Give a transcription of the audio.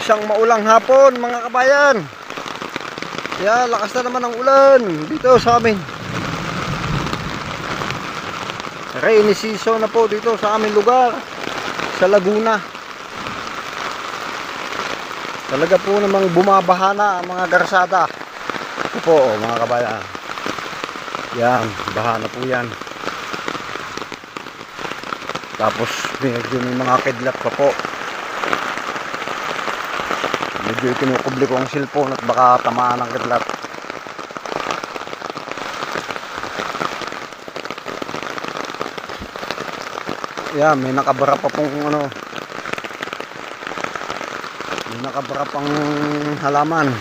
Isang maulang hapon mga kabayan. Yan, lakas na naman ang ulan dito sa amin. Rainy season na po dito sa aming lugar, sa Laguna. Talaga po namang bumabaha na ang mga garsada. Ito po mga kabayan. Yan, baha na po yan. Tapos medyo may mga kidlat pa po. Medyo kinukubli ko ang cellphone at baka tamaan ng kidlat. Yan, may nakabara pa pong may nakabara pang halaman.